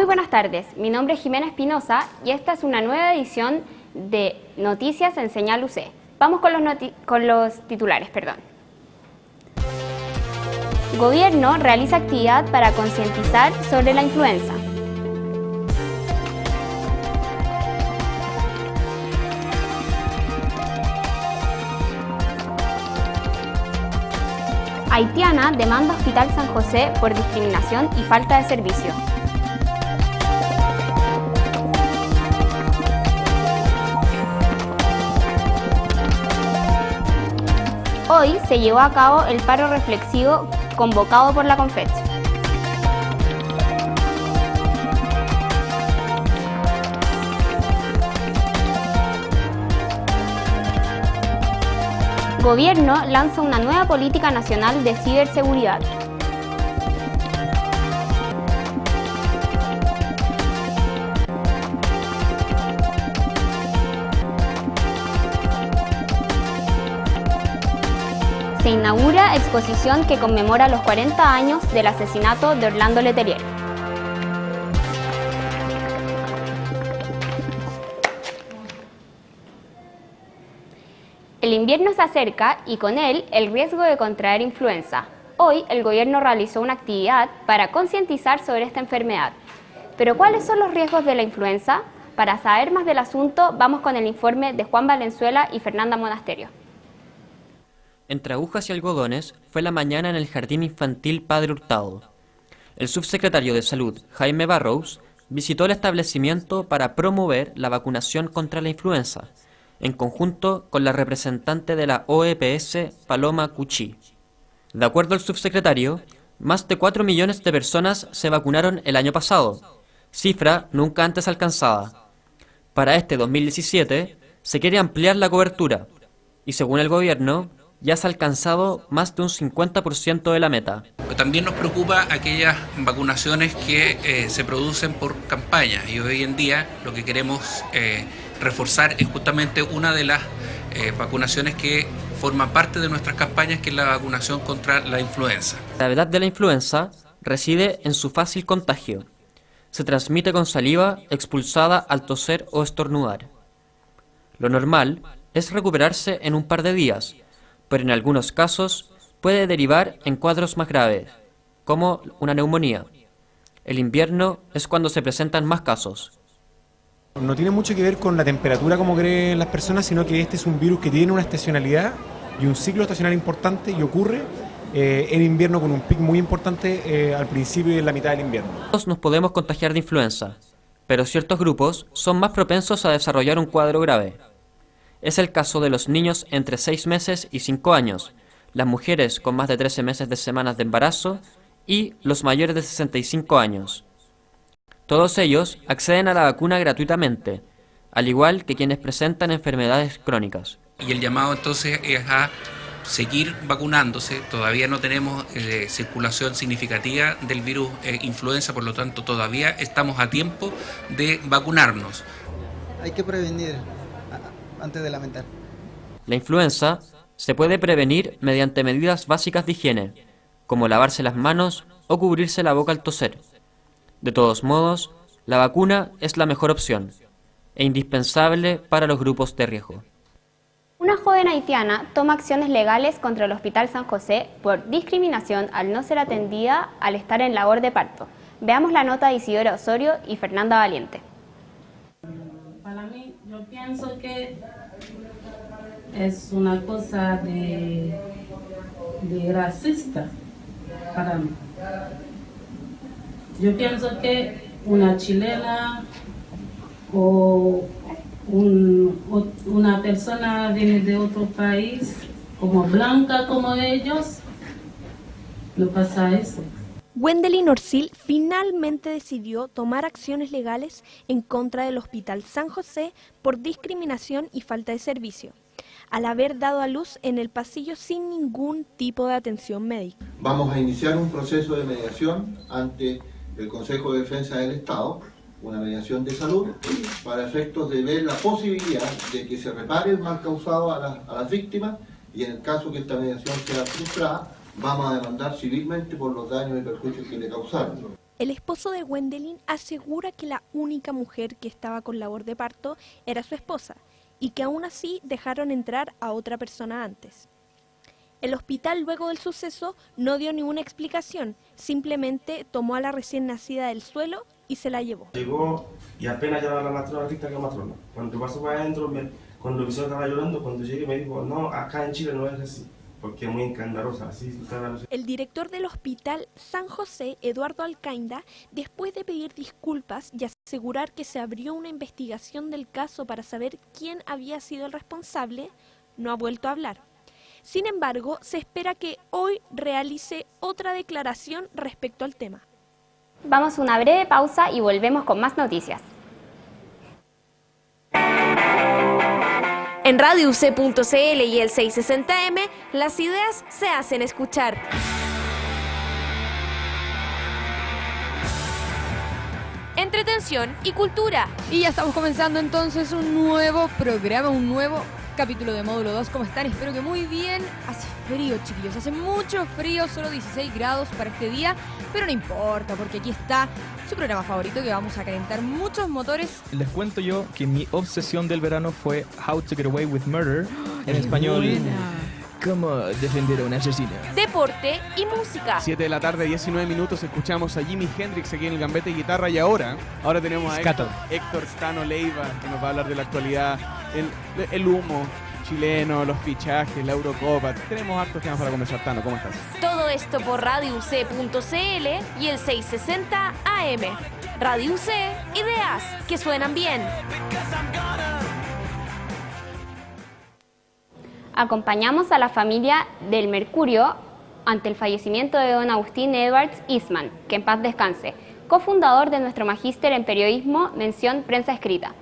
buenas tardes, mi nombre es Jimena Espinosa y esta es una nueva edición de Noticias en Señal UC. Vamos con los titulares. Gobierno realiza actividad para concientizar sobre la influenza. Haitiana demanda Hospital San José por discriminación y falta de servicio. Hoy se llevó a cabo el paro reflexivo convocado por la CONFECH. Gobierno lanza una nueva política nacional de ciberseguridad. Se inaugura exposición que conmemora los 40 años del asesinato de Orlando Letelier. El invierno se acerca y con él el riesgo de contraer influenza. Hoy el gobierno realizó una actividad para concientizar sobre esta enfermedad. Pero ¿cuáles son los riesgos de la influenza? Para saber más del asunto, vamos con el informe de Juan Valenzuela y Fernanda Monasterio. Entre agujas y algodones fue la mañana en el Jardín Infantil Padre Hurtado. El subsecretario de Salud, Jaime Barrows, visitó el establecimiento para promover la vacunación contra la influenza, en conjunto con la representante de la OEPS, Paloma Cuchí. De acuerdo al subsecretario, más de 4 millones de personas se vacunaron el año pasado, cifra nunca antes alcanzada. Para este 2017 se quiere ampliar la cobertura y, según el gobierno, ya se ha alcanzado más de un 50% de la meta. También nos preocupa aquellas vacunaciones que se producen por campaña, y hoy en día lo que queremos reforzar es justamente una de las vacunaciones que forma parte de nuestras campañas, que es la vacunación contra la influenza. La gravedad de la influenza reside en su fácil contagio. Se transmite con saliva expulsada al toser o estornudar. Lo normal es recuperarse en un par de días, pero en algunos casos puede derivar en cuadros más graves, como una neumonía. El invierno es cuando se presentan más casos. No tiene mucho que ver con la temperatura como creen las personas, sino que este es un virus que tiene una estacionalidad y un ciclo estacional importante y ocurre en invierno con un pico muy importante al principio y en la mitad del invierno. Todos nos podemos contagiar de influenza, pero ciertos grupos son más propensos a desarrollar un cuadro grave. Es el caso de los niños entre 6 meses y 5 años, las mujeres con más de 13 meses de semanas de embarazo y los mayores de 65 años. Todos ellos acceden a la vacuna gratuitamente, al igual que quienes presentan enfermedades crónicas. Y el llamado entonces es a seguir vacunándose. Todavía no tenemos circulación significativa del virus influenza, por lo tanto todavía estamos a tiempo de vacunarnos. Hay que prevenir antes de lamentar. La influenza se puede prevenir mediante medidas básicas de higiene, como lavarse las manos o cubrirse la boca al toser. De todos modos, la vacuna es la mejor opción e indispensable para los grupos de riesgo. Una joven haitiana toma acciones legales contra el Hospital San José por discriminación al no ser atendida al estar en labor de parto. Veamos la nota de Isidora Osorio y Fernanda Valiente. Para mí, yo pienso que es una cosa de racista para mí. Yo pienso que una chilena o una persona viene de otro país, como blanca como ellos, no pasa eso. Wendelin Orsil finalmente decidió tomar acciones legales en contra del Hospital San José por discriminación y falta de servicio, al haber dado a luz en el pasillo sin ningún tipo de atención médica. Vamos a iniciar un proceso de mediación ante el Consejo de Defensa del Estado, una mediación de salud, para efectos de ver la posibilidad de que se repare el mal causado a las víctimas, y en el caso que esta mediación sea frustrada, vamos a demandar civilmente por los daños y perjuicios que le causaron. El esposo de Gwendoline asegura que la única mujer que estaba con labor de parto era su esposa y que aún así dejaron entrar a otra persona antes. El hospital luego del suceso no dio ninguna explicación, simplemente tomó a la recién nacida del suelo y se la llevó. Llegó y apenas llamaba a la matrona, Rita, que la matrona. Cuando pasó para adentro, cuando el estaba llorando, cuando llegué me dijo, no, acá en Chile no es así, porque es muy escandalosa. Así estaba... El director del hospital San José, Eduardo Alcainda, después de pedir disculpas y asegurar que se abrió una investigación del caso para saber quién había sido el responsable, no ha vuelto a hablar. Sin embargo, se espera que hoy realice otra declaración respecto al tema. Vamos a una breve pausa y volvemos con más noticias. En RadioUC.cl y el 660M, las ideas se hacen escuchar. Entretención y cultura. Y ya estamos comenzando entonces un nuevo programa, un nuevo capítulo de Módulo 2. ¿Cómo están? Espero que muy bien. Hace frío, chiquillos, hace mucho frío, solo 16 grados para este día, pero no importa, porque aquí está su programa favorito, que vamos a calentar muchos motores. Les cuento yo que mi obsesión del verano fue How to Get Away with Murder, en español, ¿cómo defender a un asesino? Deporte y música. 7 de la tarde, 19 minutos, escuchamos a Jimi Hendrix aquí en el Gambete de Guitarra y ahora tenemos a Héctor Tano Leiva, que nos va a hablar de la actualidad, el humo chileno, los fichajes, la Eurocopa. Tenemos hartos temas para conversar. Tano, ¿cómo estás? Todo esto por RadioUC.cl y el 660 AM. Radio UC, ideas que suenan bien. Acompañamos a la familia del Mercurio ante el fallecimiento de don Agustín Edwards Eastman, que en paz descanse, cofundador de nuestro magíster en periodismo, mención prensa escrita.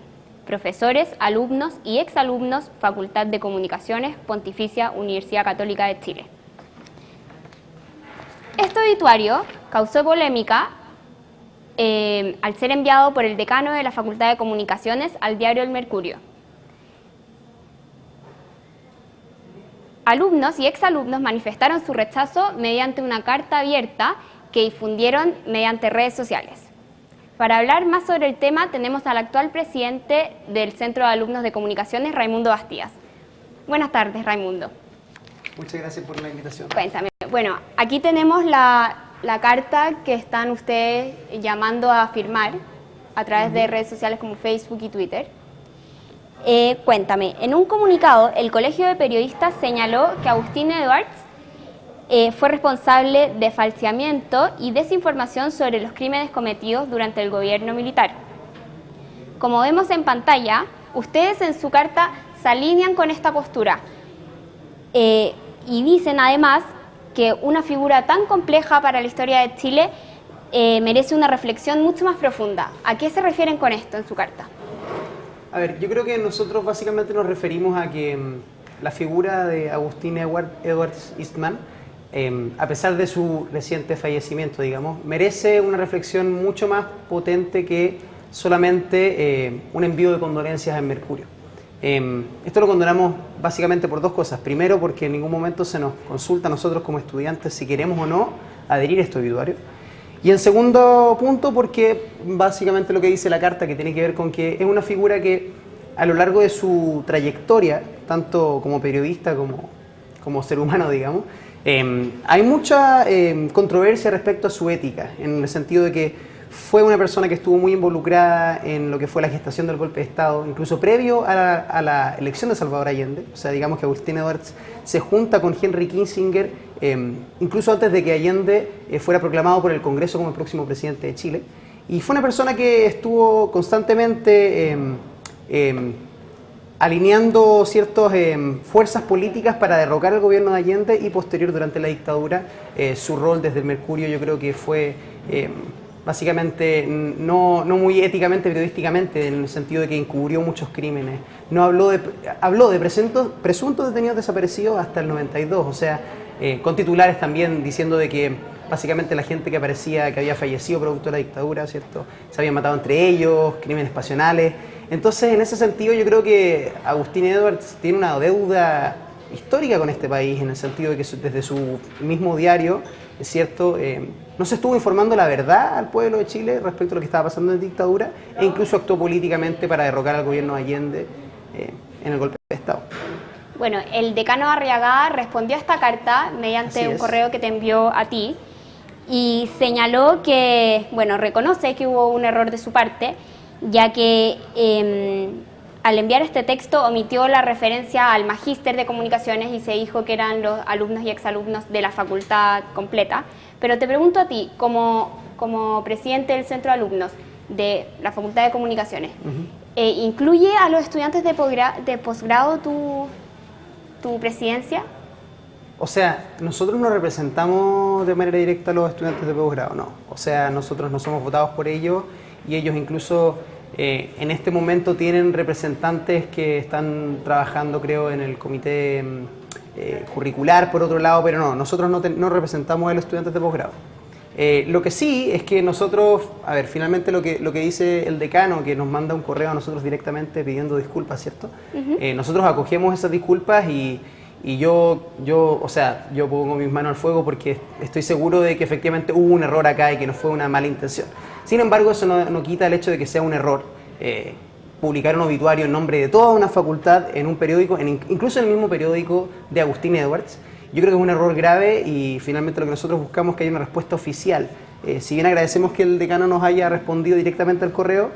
Profesores, alumnos y exalumnos, Facultad de Comunicaciones, Pontificia Universidad Católica de Chile. Este obituario causó polémica al ser enviado por el decano de la Facultad de Comunicaciones al diario El Mercurio. Alumnos y exalumnos manifestaron su rechazo mediante una carta abierta que difundieron mediante redes sociales. Para hablar más sobre el tema tenemos al actual presidente del Centro de Alumnos de Comunicaciones, Raimundo Bastías. Buenas tardes, Raimundo. Muchas gracias por la invitación. Cuéntame. Bueno, aquí tenemos la carta que están ustedes llamando a firmar a través de redes sociales como Facebook y Twitter. Cuéntame, en un comunicado el Colegio de Periodistas señaló que Agustín Edwards fue responsable de falseamiento y desinformación sobre los crímenes cometidos durante el gobierno militar. Como vemos en pantalla, ustedes en su carta se alinean con esta postura y dicen además que una figura tan compleja para la historia de Chile merece una reflexión mucho más profunda. ¿A qué se refieren con esto en su carta? A ver, yo creo que nosotros básicamente nos referimos a que la figura de Agustín Edwards Eastman, a pesar de su reciente fallecimiento, digamos, merece una reflexión mucho más potente que solamente un envío de condolencias en Mercurio. Esto lo condonamos básicamente por dos cosas. Primero, porque en ningún momento se nos consulta a nosotros como estudiantes si queremos o no adherir a este obituario. Y en segundo punto, porque básicamente lo que dice la carta, que tiene que ver con que es una figura que a lo largo de su trayectoria, tanto como periodista como ser humano, digamos, hay mucha controversia respecto a su ética, en el sentido de que fue una persona que estuvo muy involucrada en lo que fue la gestación del golpe de Estado, incluso previo a la elección de Salvador Allende. O sea, digamos que Agustín Edwards se junta con Henry Kissinger, incluso antes de que Allende fuera proclamado por el Congreso como el próximo presidente de Chile. Y fue una persona que estuvo constantemente alineando ciertas fuerzas políticas para derrocar al gobierno de Allende, y posterior, durante la dictadura, su rol desde el Mercurio yo creo que fue básicamente no muy éticamente, periodísticamente, en el sentido de que encubrió muchos crímenes. No habló de presuntos detenidos desaparecidos hasta el 92, o sea, con titulares también diciendo de que básicamente la gente que aparecía que había fallecido producto de la dictadura, ¿cierto?, se habían matado entre ellos, crímenes pasionales. Entonces, en ese sentido, yo creo que Agustín Edwards tiene una deuda histórica con este país, en el sentido de que desde su mismo diario es cierto, no se estuvo informando la verdad al pueblo de Chile respecto a lo que estaba pasando en dictadura e incluso actuó políticamente para derrocar al gobierno de Allende en el golpe de Estado. Bueno, el decano Arriagada respondió a esta carta mediante un correo que te envió a ti y señaló que, bueno, reconoce que hubo un error de su parte, ya que al enviar este texto omitió la referencia al magíster de comunicaciones y se dijo que eran los alumnos y exalumnos de la facultad completa. Pero te pregunto a ti, como presidente del centro de alumnos de la Facultad de Comunicaciones, ¿incluye a los estudiantes de posgrado tu presidencia? O sea, nosotros no representamos de manera directa a los estudiantes de posgrado, no. O sea, nosotros no somos votados por ellos y ellos incluso en este momento tienen representantes que están trabajando, creo, en el comité curricular, por otro lado, pero no, nosotros no representamos a los estudiantes de posgrado. Lo que sí es que nosotros, a ver, finalmente lo que dice el decano, que nos manda un correo a nosotros directamente pidiendo disculpas, ¿cierto? Nosotros acogemos esas disculpas y yo pongo mis manos al fuego porque estoy seguro de que efectivamente hubo un error acá y que no fue una mala intención. Sin embargo, eso no quita el hecho de que sea un error publicar un obituario en nombre de toda una facultad en un periódico, incluso en el mismo periódico de Agustín Edwards. Yo creo que es un error grave y finalmente lo que nosotros buscamos es que haya una respuesta oficial. Si bien agradecemos que el decano nos haya respondido directamente al correo,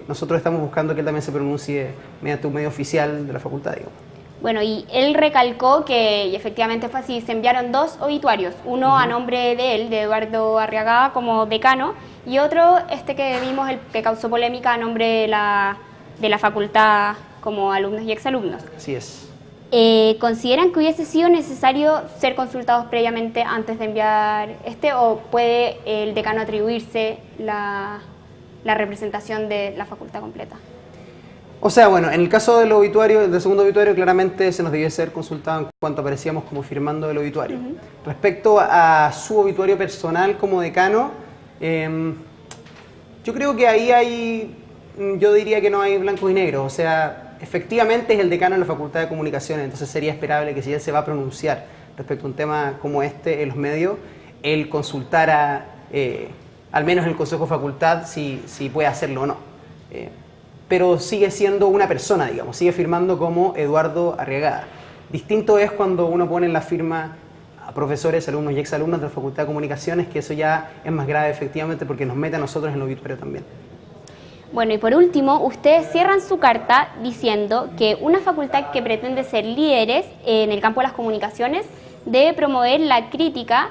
nosotros estamos buscando que él también se pronuncie mediante un medio oficial de la facultad, digamos. Bueno, y él recalcó que y efectivamente fue así, se enviaron 2 obituarios, uno a nombre de él, de Eduardo Arriagada como decano, y otro, que vimos, el que causó polémica, a nombre de la facultad como alumnos y exalumnos. Así es. ¿Consideran que hubiese sido necesario ser consultados previamente antes de enviar o puede el decano atribuirse la representación de la facultad completa? O sea, bueno, en el caso del obituario, del segundo obituario, claramente se nos debió ser consultado en cuanto aparecíamos como firmando el obituario. Respecto a su obituario personal como decano, yo creo que ahí yo diría que no hay blancos y negros. O sea, efectivamente es el decano en la Facultad de Comunicaciones, entonces sería esperable que si él se va a pronunciar respecto a un tema como este en los medios, él consultara al menos el Consejo de Facultad si puede hacerlo o no. Pero sigue siendo una persona, digamos, sigue firmando como Eduardo Arriagada. Distinto es cuando uno pone en la firma a profesores, alumnos y exalumnos de la Facultad de Comunicaciones, que eso ya es más grave efectivamente porque nos mete a nosotros en el obituario también. Bueno, y por último, ustedes cierran su carta diciendo que una facultad que pretende ser líderes en el campo de las comunicaciones debe promover la crítica,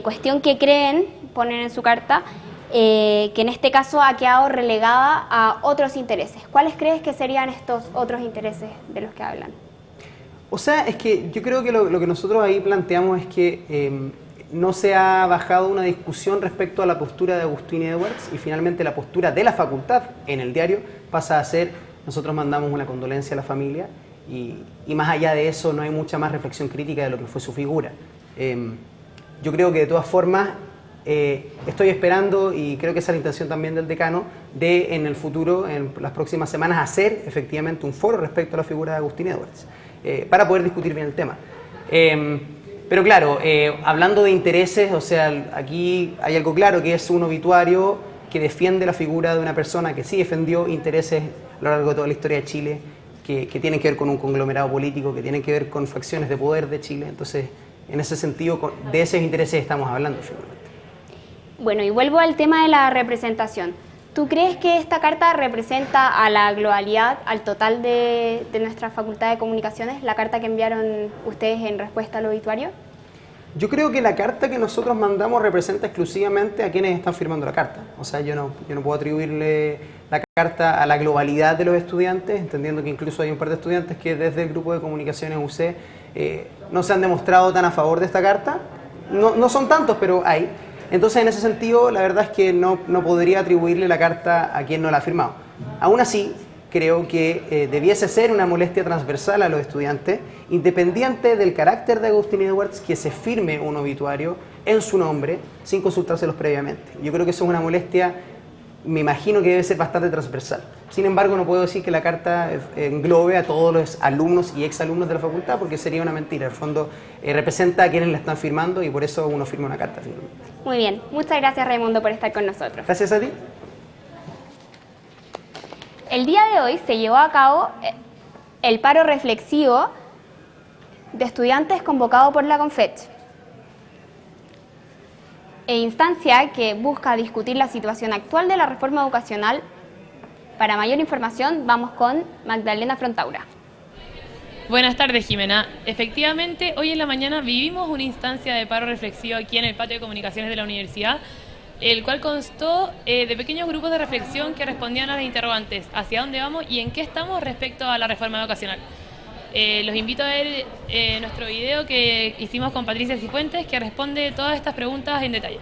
cuestión que creen, ponen en su carta, que en este caso ha quedado relegada a otros intereses. ¿Cuáles crees que serían estos otros intereses de los que hablan? O sea, es que yo creo que lo que nosotros ahí planteamos es que no se ha bajado una discusión respecto a la postura de Agustín Edwards y finalmente la postura de la facultad en el diario pasa a ser, nosotros mandamos una condolencia a la familia y más allá de eso no hay mucha más reflexión crítica de lo que fue su figura. Yo creo que de todas formas estoy esperando, y creo que esa es la intención también del decano, de en el futuro, en las próximas semanas, hacer efectivamente un foro respecto a la figura de Agustín Edwards, para poder discutir bien el tema. Pero claro, hablando de intereses, o sea, aquí hay algo claro, que es un obituario que defiende la figura de una persona que sí defendió intereses a lo largo de toda la historia de Chile, que tienen que ver con un conglomerado político, que tienen que ver con facciones de poder de Chile. Entonces, en ese sentido, de esos intereses estamos hablando finalmente. Bueno, y vuelvo al tema de la representación. ¿Tú crees que esta carta representa a la globalidad, al total de nuestra Facultad de Comunicaciones, la carta que enviaron ustedes en respuesta al obituario? Yo creo que la carta que nosotros mandamos representa exclusivamente a quienes están firmando la carta. O sea, yo no puedo atribuirle la carta a la globalidad de los estudiantes, entendiendo que incluso hay un par de estudiantes que desde el grupo de comunicaciones UC no se han demostrado tan a favor de esta carta. No son tantos, pero hay. Entonces, en ese sentido, la verdad es que no podría atribuirle la carta a quien no la ha firmado. Aún así, creo que debiese ser una molestia transversal a los estudiantes, independiente del carácter de Agustín Edwards, que se firme un obituario en su nombre sin consultárselos previamente. Yo creo que eso es una molestia, me imagino que debe ser bastante transversal. Sin embargo, no puedo decir que la carta englobe a todos los alumnos y exalumnos de la facultad, porque sería una mentira. En el fondo, representa a quienes la están firmando y por eso uno firma una carta. Muy bien. Muchas gracias, Raimundo, por estar con nosotros. Gracias a ti. El día de hoy se llevó a cabo el paro reflexivo de estudiantes convocado por la CONFECH, instancia que busca discutir la situación actual de la reforma educacional. Para mayor información vamos con Magdalena Frontaura. Buenas tardes, Jimena. Efectivamente, hoy en la mañana vivimos una instancia de paro reflexivo aquí en el patio de comunicaciones de la universidad, el cual constó de pequeños grupos de reflexión que respondían a las interrogantes: ¿hacia dónde vamos y en qué estamos respecto a la reforma educacional? Los invito a ver nuestro video que hicimos con Patricia Cifuentes, que responde todas estas preguntas en detalle.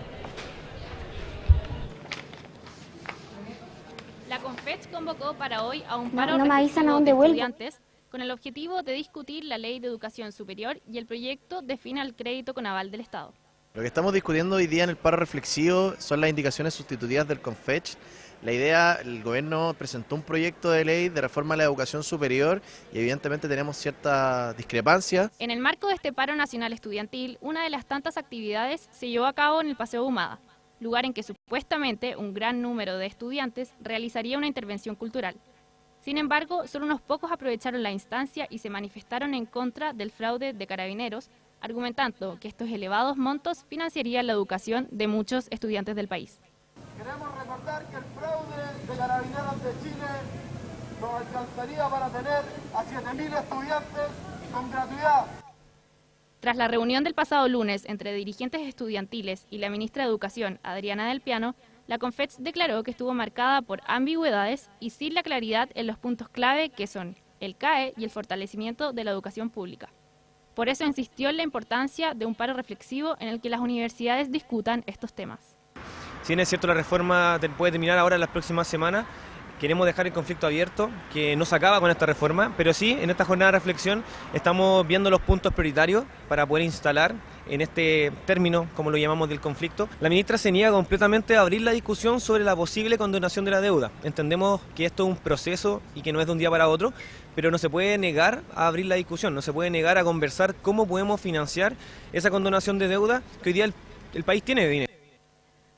La CONFECH convocó para hoy a un paro no me avisan a dónde de vuelvo. estudiantes con el objetivo de discutir la Ley de Educación Superior y el proyecto define el crédito con aval del Estado. Lo que estamos discutiendo hoy día en el paro reflexivo son las indicaciones sustitutivas del CONFECH. La idea, el gobierno presentó un proyecto de ley de reforma a la educación superior y evidentemente tenemos ciertas discrepancias. En el marco de este paro nacional estudiantil, una de las tantas actividades se llevó a cabo en el Paseo Ahumada, lugar en que supuestamente un gran número de estudiantes realizaría una intervención cultural. Sin embargo, solo unos pocos aprovecharon la instancia y se manifestaron en contra del fraude de Carabineros, argumentando que estos elevados montos financiarían la educación de muchos estudiantes del país. Queremos recordar que el fraude de Carabineros de Chile nos alcanzaría para tener a 7.000 estudiantes con gratuidad. Tras la reunión del pasado lunes entre dirigentes estudiantiles y la ministra de Educación, Adriana del Piano, la CONFECH declaró que estuvo marcada por ambigüedades y sin la claridad en los puntos clave que son el CAE y el fortalecimiento de la educación pública. Por eso insistió en la importancia de un paro reflexivo en el que las universidades discutan estos temas. Si bien es cierto la reforma puede terminar ahora en las próximas semanas, queremos dejar el conflicto abierto, que no se acaba con esta reforma, pero sí, en esta jornada de reflexión estamos viendo los puntos prioritarios para poder instalar en este término, como lo llamamos, del conflicto. La ministra se niega completamente a abrir la discusión sobre la posible condonación de la deuda. Entendemos que esto es un proceso y que no es de un día para otro, pero no se puede negar a abrir la discusión, no se puede negar a conversar cómo podemos financiar esa condonación de deuda que hoy día el país tiene de dinero.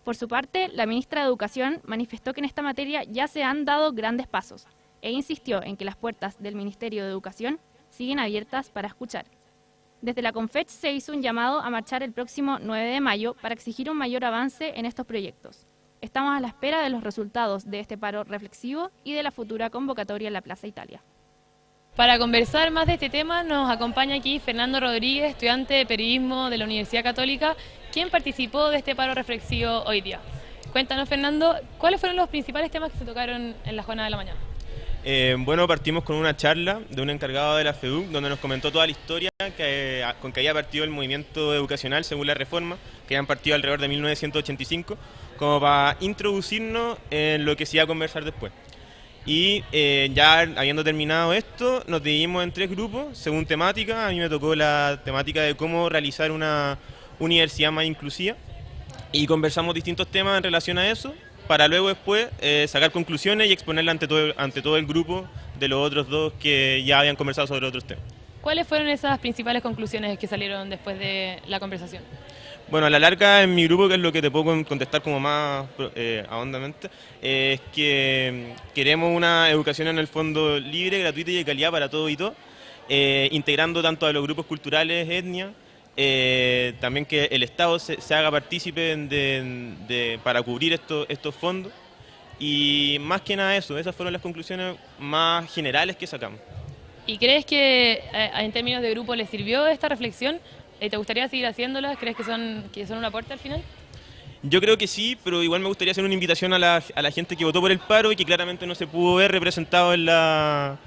Por su parte, la ministra de Educación manifestó que en esta materia ya se han dado grandes pasos e insistió en que las puertas del Ministerio de Educación siguen abiertas para escuchar. Desde la CONFECH se hizo un llamado a marchar el próximo 9 de mayo para exigir un mayor avance en estos proyectos. Estamos a la espera de los resultados de este paro reflexivo y de la futura convocatoria en la Plaza Italia. Para conversar más de este tema nos acompaña aquí Fernando Rodríguez, estudiante de periodismo de la Universidad Católica, quien participó de este paro reflexivo hoy día. Cuéntanos, Fernando, ¿cuáles fueron los principales temas que se tocaron en la jornada de la mañana? Bueno, partimos con una charla de un encargado de la FEDUC, donde nos comentó toda la historia con que había partido el movimiento educacional según la reforma, que habían partido alrededor de 1985, como para introducirnos en lo que se iba a conversar después. Y ya habiendo terminado esto, nos dividimos en 3 grupos, según temática. A mí me tocó la temática de cómo realizar una universidad más inclusiva, y conversamos distintos temas en relación a eso, para luego después sacar conclusiones y exponerla ante todo el grupo de los otros 2 que ya habían conversado sobre otros temas. ¿Cuáles fueron esas principales conclusiones que salieron después de la conversación? Bueno, a la larga en mi grupo, que es lo que te puedo contestar como más ahondamente, es que queremos una educación en el fondo libre, gratuita y de calidad para todo y todo, integrando tanto a los grupos culturales, etnias, también que el Estado se haga partícipe para cubrir estos fondos, y más que nada eso, esas fueron las conclusiones más generales que sacamos. ¿Y crees que en términos de grupo les sirvió esta reflexión? ¿Te gustaría seguir haciéndolas? ¿Crees que son un aporte al final? Yo creo que sí, pero igual me gustaría hacer una invitación a la gente que votó por el paro y que claramente no se pudo ver representado en la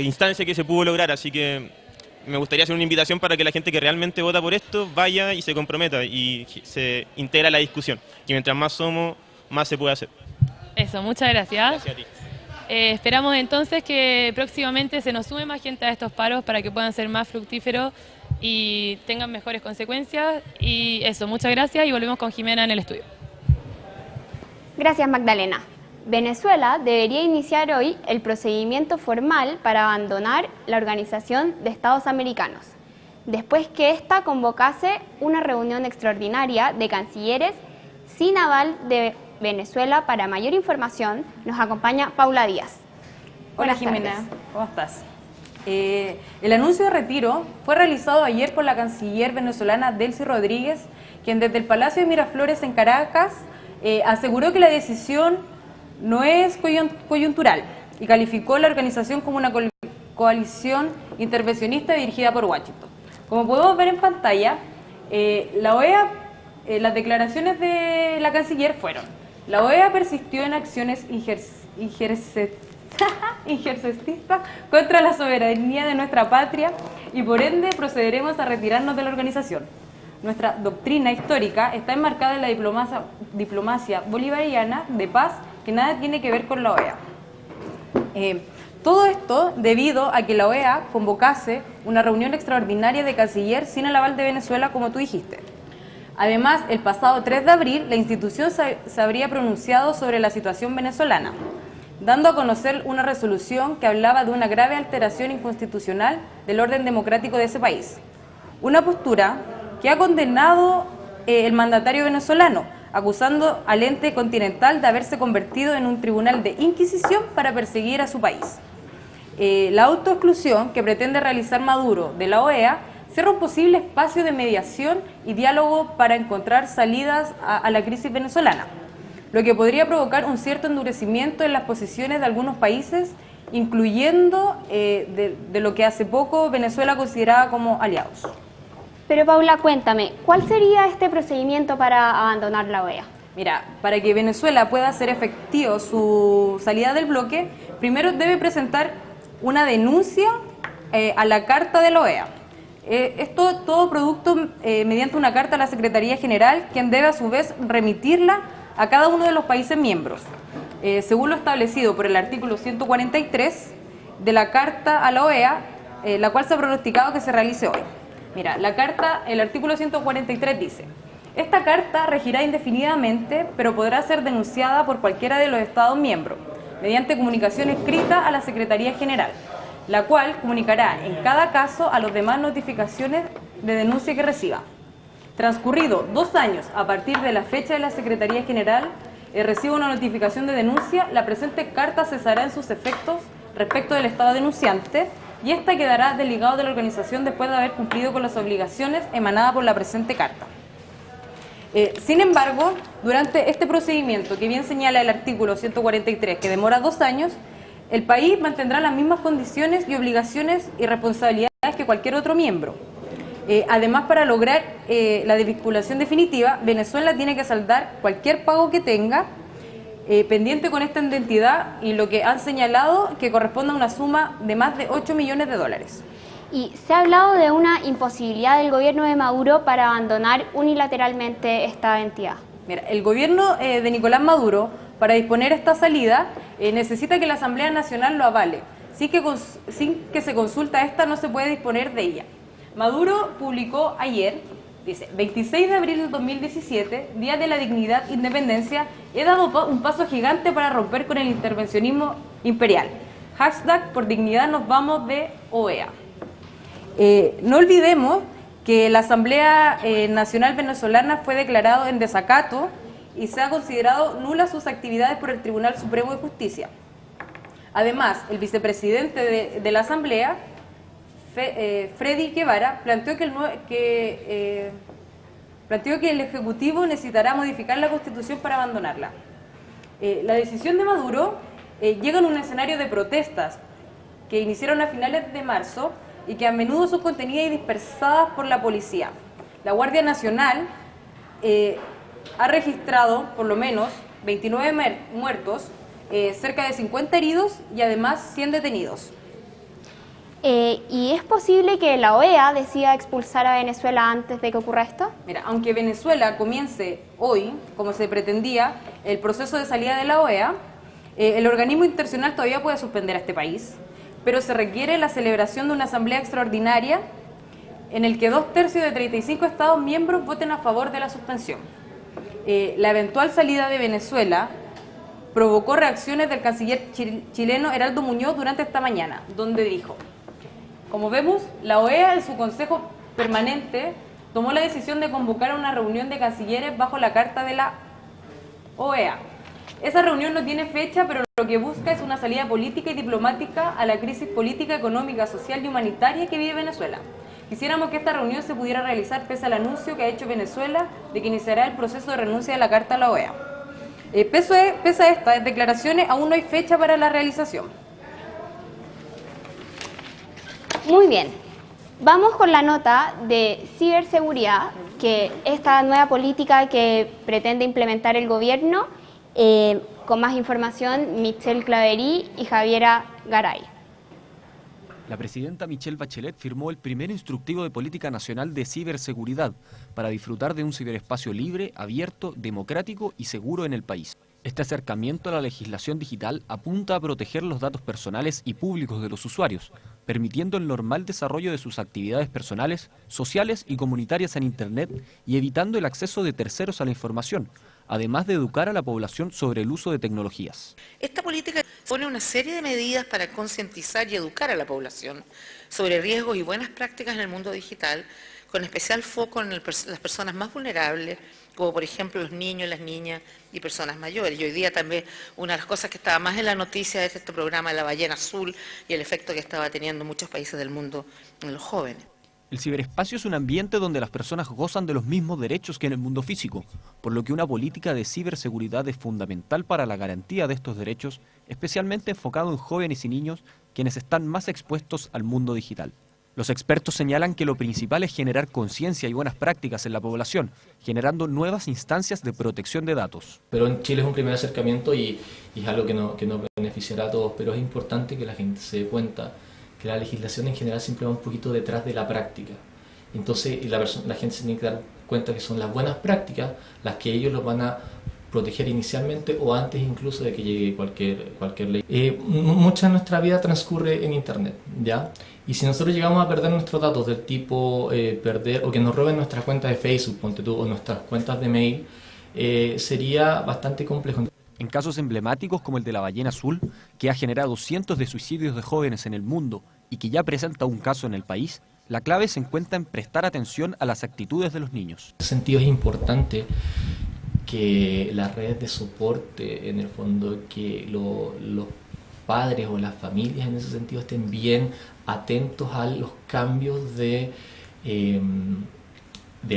instancia que se pudo lograr, así que me gustaría hacer una invitación para que la gente que realmente vota por esto vaya y se comprometa y se integre a la discusión, que mientras más somos, más se puede hacer. Eso, muchas gracias. Gracias a ti. Esperamos entonces que próximamente se nos sume más gente a estos paros para que puedan ser más fructíferos y tengan mejores consecuencias. Y eso, muchas gracias y volvemos con Jimena en el estudio. Gracias, Magdalena. Venezuela debería iniciar hoy el procedimiento formal para abandonar la Organización de Estados Americanos, después que ésta convocase una reunión extraordinaria de cancilleres sin aval de Venezuela. Para mayor información nos acompaña Paula Díaz. Hola Jimena, ¿cómo estás? El anuncio de retiro fue realizado ayer por la canciller venezolana Delcy Rodríguez, quien desde el Palacio de Miraflores en Caracas aseguró que la decisión no es coyuntural y calificó la organización como una coalición intervencionista dirigida por Washington. Como podemos ver en pantalla, la OEA, las declaraciones de la canciller fueron: la OEA persistió en acciones injerencistas contra la soberanía de nuestra patria y por ende procederemos a retirarnos de la organización. Nuestra doctrina histórica está enmarcada en la diplomacia bolivariana de paz que nada tiene que ver con la OEA. Todo esto debido a que la OEA convocase una reunión extraordinaria de canciller sin el aval de Venezuela, como tú dijiste. Además, el pasado 3 de abril, la institución se habría pronunciado sobre la situación venezolana, dando a conocer una resolución que hablaba de una grave alteración inconstitucional del orden democrático de ese país. Una postura que ha condenado el mandatario venezolano, acusando al ente continental de haberse convertido en un tribunal de inquisición para perseguir a su país. La autoexclusión que pretende realizar Maduro de la OEA cierra un posible espacio de mediación y diálogo para encontrar salidas a la crisis venezolana, lo que podría provocar un cierto endurecimiento en las posiciones de algunos países, incluyendo de lo que hace poco Venezuela consideraba como aliados. Pero Paula, cuéntame, ¿cuál sería este procedimiento para abandonar la OEA? Mira, para que Venezuela pueda hacer efectivo su salida del bloque, primero debe presentar una denuncia a la Carta de la OEA. Esto todo producto mediante una carta a la Secretaría General, quien debe a su vez remitirla a cada uno de los países miembros, según lo establecido por el artículo 143 de la Carta a la OEA, la cual se ha pronosticado que se realice hoy. Mira, la carta, el artículo 143 dice: esta carta regirá indefinidamente, pero podrá ser denunciada por cualquiera de los Estados miembros, mediante comunicación escrita a la Secretaría General, la cual comunicará en cada caso a los demás notificaciones de denuncia que reciba. Transcurrido 2 años a partir de la fecha de la Secretaría General reciba una notificación de denuncia, la presente carta cesará en sus efectos respecto del Estado denunciante y esta quedará desligado de la organización después de haber cumplido con las obligaciones emanadas por la presente carta. Sin embargo, durante este procedimiento, que bien señala el artículo 143, que demora 2 años, el país mantendrá las mismas condiciones y obligaciones y responsabilidades que cualquier otro miembro. Además, para lograr la desvinculación definitiva, Venezuela tiene que saldar cualquier pago que tenga pendiente con esta entidad y lo que han señalado que corresponde a una suma de más de 8 millones de dólares. Y se ha hablado de una imposibilidad del gobierno de Maduro para abandonar unilateralmente esta entidad. Mira, el gobierno de Nicolás Maduro, para disponer esta salida, necesita que la Asamblea Nacional lo avale. Sin que se consulta esta, no se puede disponer de ella. Maduro publicó ayer, dice: 26 de abril del 2017, Día de la Dignidad e Independencia, he dado un paso gigante para romper con el intervencionismo imperial. Hashtag por dignidad nos vamos de OEA. No olvidemos que la Asamblea Nacional Venezolana fue declarado en desacato y se ha considerado nulas sus actividades por el Tribunal Supremo de Justicia. Además, el vicepresidente de la Asamblea, Freddy Guevara, planteó que el Ejecutivo necesitará modificar la Constitución para abandonarla. La decisión de Maduro llega en un escenario de protestas que iniciaron a finales de marzo y que a menudo son contenidas y dispersadas por la policía. La Guardia Nacional ha registrado por lo menos 29 muertos, cerca de 50 heridos y además 100 detenidos. ¿Y es posible que la OEA decida expulsar a Venezuela antes de que ocurra esto? Mira, aunque Venezuela comience hoy, como se pretendía, el proceso de salida de la OEA, el organismo internacional todavía puede suspender a este país, pero se requiere la celebración de una asamblea extraordinaria en el que 2/3 de 35 Estados miembros voten a favor de la suspensión. La eventual salida de Venezuela provocó reacciones del canciller chileno Heraldo Muñoz durante esta mañana, donde dijo: como vemos, la OEA en su Consejo Permanente tomó la decisión de convocar una reunión de cancilleres bajo la Carta de la OEA. Esa reunión no tiene fecha, pero lo que busca es una salida política y diplomática a la crisis política, económica, social y humanitaria que vive Venezuela. Quisiéramos que esta reunión se pudiera realizar pese al anuncio que ha hecho Venezuela de que iniciará el proceso de renuncia de la Carta a la OEA. Pese a estas declaraciones, aún no hay fecha para la realización. Muy bien, vamos con la nota de ciberseguridad, que esta nueva política que pretende implementar el gobierno. Con más información, Michelle Claverí y Javiera Garay. La presidenta Michelle Bachelet firmó el primer instructivo de política nacional de ciberseguridad para disfrutar de un ciberespacio libre, abierto, democrático y seguro en el país. Este acercamiento a la legislación digital apunta a proteger los datos personales y públicos de los usuarios, permitiendo el normal desarrollo de sus actividades personales, sociales y comunitarias en Internet y evitando el acceso de terceros a la información, además de educar a la población sobre el uso de tecnologías. Esta política pone una serie de medidas para concientizar y educar a la población sobre riesgos y buenas prácticas en el mundo digital, con especial foco en las personas más vulnerables, como por ejemplo los niños, las niñas y personas mayores. Y hoy día también una de las cosas que estaba más en la noticia es este programa de la ballena azul y el efecto que estaba teniendo en muchos países del mundo en los jóvenes. El ciberespacio es un ambiente donde las personas gozan de los mismos derechos que en el mundo físico, por lo que una política de ciberseguridad es fundamental para la garantía de estos derechos, especialmente enfocado en jóvenes y niños, quienes están más expuestos al mundo digital. Los expertos señalan que lo principal es generar conciencia y buenas prácticas en la población, generando nuevas instancias de protección de datos. Pero en Chile es un primer acercamiento y es algo que nos beneficiará a todos, pero es importante que la gente se dé cuenta que la legislación en general siempre va un poquito detrás de la práctica. Entonces la gente se tiene que dar cuenta que son las buenas prácticas las que ellos los van a proteger inicialmente o antes incluso de que llegue cualquier ley. Mucha de nuestra vida transcurre en Internet, ¿ya? Y si nosotros llegamos a perder nuestros datos del tipo perder o que nos roben nuestras cuentas de Facebook, ponte tú, o nuestras cuentas de mail, sería bastante complejo. En casos emblemáticos como el de la ballena azul, que ha generado cientos de suicidios de jóvenes en el mundo y que ya presenta un caso en el país, la clave se encuentra en prestar atención a las actitudes de los niños. En ese sentido es importante que las redes de soporte, en el fondo, que los padres o las familias en ese sentido estén bien atentos a los cambios de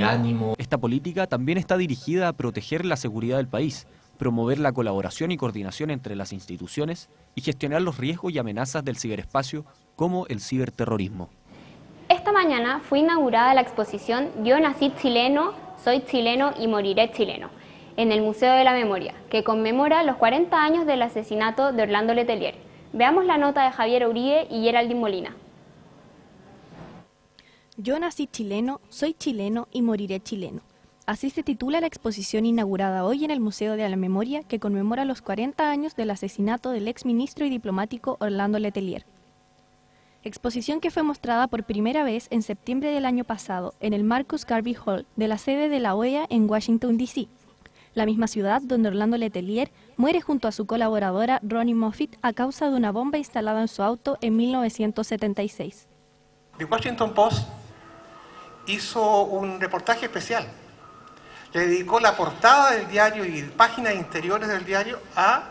ánimo. Esta política también está dirigida a proteger la seguridad del país, promover la colaboración y coordinación entre las instituciones y gestionar los riesgos y amenazas del ciberespacio como el ciberterrorismo. Esta mañana fue inaugurada la exposición Yo nací chileno, soy chileno y moriré chileno, en el Museo de la Memoria, que conmemora los 40 años del asesinato de Orlando Letelier. Veamos la nota de Javier Uribe y Geraldine Molina. Yo nací chileno, soy chileno y moriré chileno. Así se titula la exposición inaugurada hoy en el Museo de la Memoria, que conmemora los 40 años del asesinato del exministro y diplomático Orlando Letelier. Exposición que fue mostrada por primera vez en septiembre del año pasado en el Marcus Garvey Hall de la sede de la OEA en Washington, D.C., la misma ciudad donde Orlando Letelier muere junto a su colaboradora Ronnie Moffitt a causa de una bomba instalada en su auto en 1976. The Washington Post hizo un reportaje especial. Le dedicó la portada del diario y páginas interiores del diario a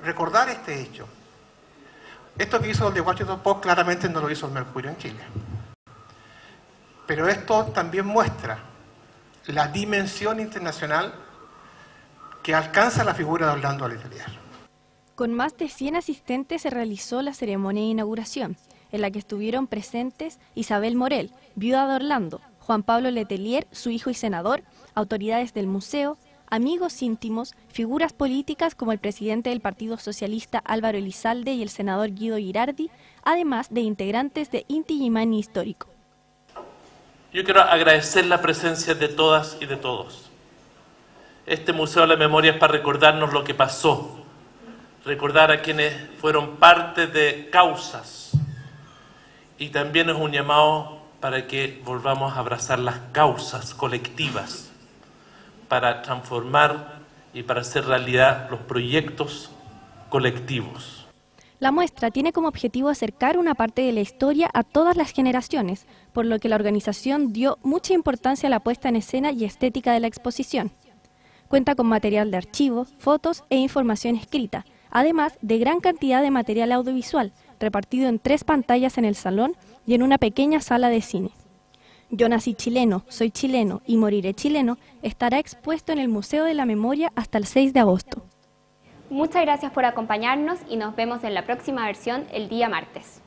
recordar este hecho. Esto que hizo el The Washington Post claramente no lo hizo el Mercurio en Chile. Pero esto también muestra la dimensión internacional que alcanza la figura de Orlando Letelier. Con más de 100 asistentes se realizó la ceremonia de inauguración, en la que estuvieron presentes Isabel Morel, viuda de Orlando, Juan Pablo Letelier, su hijo y senador, autoridades del museo, amigos íntimos, figuras políticas como el presidente del Partido Socialista Álvaro Elizalde y el senador Guido Girardi, además de integrantes de Inti Illimani Histórico. Yo quiero agradecer la presencia de todas y de todos. Este Museo de la Memoria es para recordarnos lo que pasó, recordar a quienes fueron parte de causas, y también es un llamado para que volvamos a abrazar las causas colectivas para transformar y para hacer realidad los proyectos colectivos. La muestra tiene como objetivo acercar una parte de la historia a todas las generaciones, por lo que la organización dio mucha importancia a la puesta en escena y estética de la exposición. Cuenta con material de archivo, fotos e información escrita, además de gran cantidad de material audiovisual, repartido en 3 pantallas en el salón y en una pequeña sala de cine. Yo nací chileno, soy chileno y moriré chileno estará expuesto en el Museo de la Memoria hasta el 6 de agosto. Muchas gracias por acompañarnos y nos vemos en la próxima versión el día martes.